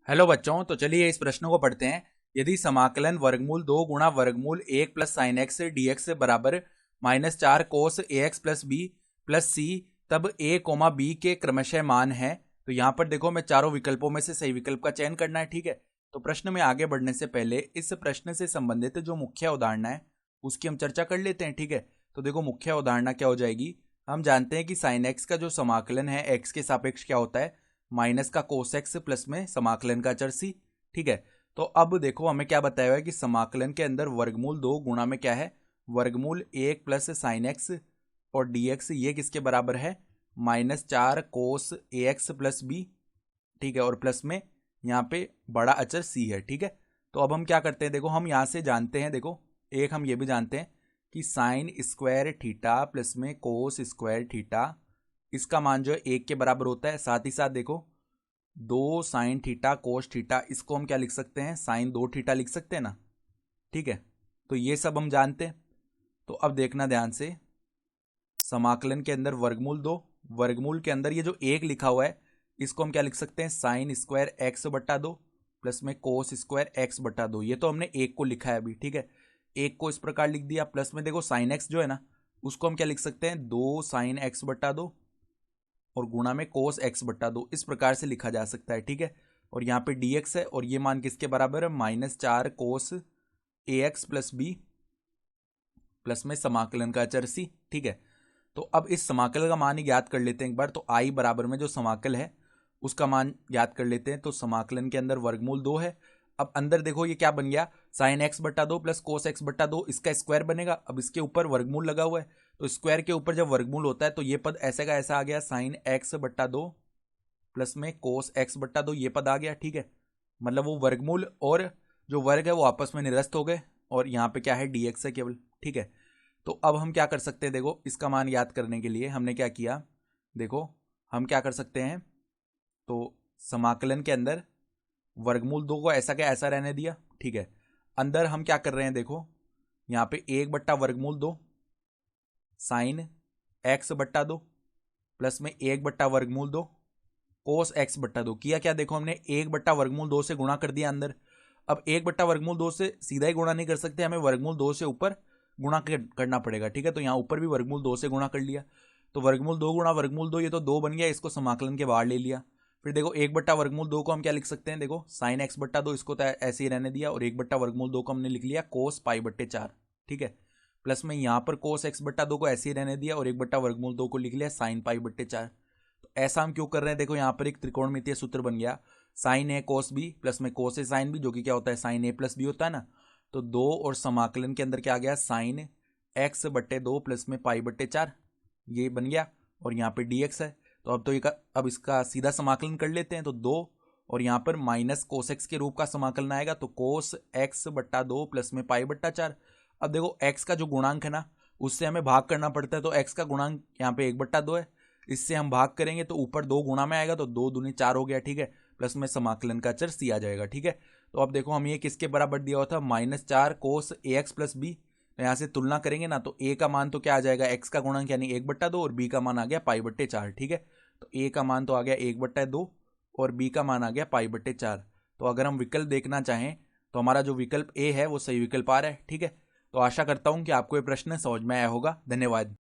Hello बच्चों, तो चलिए इस प्रश्न को पढ़ते हैं। यदि समाकलन वर्गमूल 2 गुणा वर्गमूल 1 plus sine x D x बराबर -4 कोस ए एक्स प्लस बी प्लस सी, तब ए कोमा बी के क्रमशः मान है। तो यहाँ पर देखो, मैं चारों विकल्पों में से सही विकल्प का चयन करना है। ठीक है, तो प्रश्न में आगे बढ़ने से पहले इस प्रश्न से संबंधित जो मुख्य उदाहरण है उसकी हम चर्चा कर लेते हैं। ठीक है, तो देखो मुख्य उदाहरण क्या हो जाएगी। हम जानते हैं कि साइन एक्स का जो समाकलन है एक्स के सापेक्ष क्या होता है, माइनस का कोस एक्स प्लस में समाकलन का चर सी। ठीक है, तो अब देखो हमें क्या बताया हुआ है कि समाकलन के अंदर वर्गमूल 2 गुणा में क्या है, वर्गमूल 1 प्लस साइन एक्स और डी एक्स, ये किसके बराबर है, -4 कोस ए एक्स प्लस बी। ठीक है, और प्लस में यहाँ पे बड़ा अचर सी है। ठीक है, तो अब हम क्या करते हैं, देखो हम यहाँ से जानते हैं, देखो एक हम ये भी जानते हैं कि साइन स्क्वायर थीटा प्लस में कोस स्क्वायर थीटा, इसका मान जो है 1 के बराबर होता है। साथ ही साथ देखो 2 साइन थीटा कोस थीटा, इसको हम क्या लिख सकते हैं, साइन 2 थीटा लिख सकते हैं ना। ठीक है, तो ये सब हम जानते हैं। तो अब देखना ध्यान से, समाकलन के अंदर वर्गमूल 2, वर्गमूल के अंदर ये जो 1 लिखा हुआ है इसको हम क्या लिख सकते हैं, साइन स्क्वायर एक्स बटा 2 प्लस में कोस स्क्वायर एक्स बटा 2। ये तो हमने 1 को लिखा है अभी। ठीक है, 1 को इस प्रकार लिख दिया, प्लस में देखो साइन एक्स जो है ना उसको हम क्या लिख सकते हैं, 2 साइन एक्स बटा 2 और गुणा में कोस एक्स बटा 2, इस प्रकार से लिखा जा सकता है। ठीक है, और यहाँ पे डी एक्स है और ये मान किसके बराबर है, -4 कोस ए एक्स प्लस बी प्लस में समाकलन का चर सी। ठीक है, तो अब इस समाकल का मान ही ज्ञात कर लेते हैं एक बार। तो आई बराबर में जो समाकल है उसका मान ज्ञात कर लेते हैं। तो समाकलन के अंदर वर्गमूल 2 है। अब अंदर देखो ये क्या बन गया, साइन एक्स बटा 2 प्लस कोस एक्स बटा 2, इसका स्क्वायर बनेगा। अब इसके ऊपर वर्गमूल लगा हुआ है, तो स्क्वायर के ऊपर जब वर्गमूल होता है तो ये पद ऐसे का ऐसा आ गया, साइन एक्स बटा 2 प्लस में कोस एक्स बटा 2, ये पद आ गया। ठीक है, मतलब वो वर्गमूल और जो वर्ग है वो आपस में निरस्त हो गए और यहाँ पे क्या है, डी एक्स है केवल। ठीक है, तो अब हम क्या कर सकते हैं, देखो इसका मान याद करने के लिए हमने क्या किया, देखो हम क्या कर सकते हैं, तो समाकलन के अंदर वर्गमूल 2 को ऐसा क्या ऐसा रहने दिया। ठीक है, अंदर हम क्या कर रहे हैं, देखो यहाँ पे 1 बट्टा वर्गमूल 2 साइन एक्स बट्टा 2 प्लस में 1 बट्टा वर्गमूल 2 कोस एक्स बट्टा 2 किया। क्या देखो हमने 1 बट्टा वर्गमूल 2 से गुणा कर दिया अंदर। अब 1 बट्टा वर्गमूल 2 से सीधा ही गुणा नहीं कर सकते, हमें वर्गमूल 2 से ऊपर गुणा करना पड़ेगा। ठीक है, तो यहाँ ऊपर भी वर्गमूल 2 से गुणा कर लिया, तो वर्गमूल 2 गुणा वर्गमूल 2, ये तो 2 बन गया, इसको समाकलन के बाहर ले लिया। फिर देखो 1 बट्टा वर्गमूल 2 को हम क्या लिख सकते हैं, देखो साइन एक्स बट्टा 2, इसको तो ऐसे ही रहने दिया, और 1 बट्टा वर्गमूल 2 को हमने लिख लिया कोस पाई बट्टे 4। ठीक है, प्लस में यहाँ पर कोस एक्स बट्टा 2 को ऐसे ही रहने दिया और 1 बट्टा वर्गमूल 2 को लिख लिया साइन पाई बट्टे 4। तो ऐसा हम क्यों कर रहे हैं, देखो यहाँ पर एक त्रिकोणमितीय सूत्र बन गया, साइन ए कोस बी प्लस में कोस ए साइन बी, जो कि क्या होता है, साइन ए प्लस बी होता है ना। तो 2 और समाकलन के अंदर क्या आ गया, साइन एक्स बट्टे 2 प्लस में पाई बट्टे 4, ये बन गया, और यहाँ पे डी एक्स है। तो अब तो अब इसका सीधा समाकलन कर लेते हैं। तो 2 और यहाँ पर माइनस कोस एक्स के रूप का समाकलन आएगा, तो कोस एक्स बट्टा 2 प्लस में पाई बट्टा 4। अब देखो एक्स का जो गुणांक है ना उससे हमें भाग करना पड़ता है, तो एक्स का गुणांक यहाँ पे 1 बट्टा 2 है, इससे हम भाग करेंगे तो ऊपर 2 गुणा में आएगा, तो 2 दूनी 4 हो गया। ठीक है, प्लस में समाकलन का चर सी आ जाएगा। ठीक है, तो अब देखो हम ये किसके बराबर दिया हुआ था, -4 कोस ए एक्स प्लस बी। तो यहाँ से तुलना करेंगे ना, तो ए का मान तो क्या आ जाएगा, एक्स का गुणांक यानी 1 बट्टा 2 और बी का मान आ गया पाई बट्टे 4। ठीक है, तो ए का मान तो आ गया 1 बट्टा 2 और बी का मान आ गया पाई बट्टे 4। तो अगर हम विकल्प देखना चाहें तो हमारा जो विकल्प ए है वो सही विकल्प आ रहा है। ठीक है, तो आशा करता हूँ कि आपको ये प्रश्न समझ में आया होगा। धन्यवाद।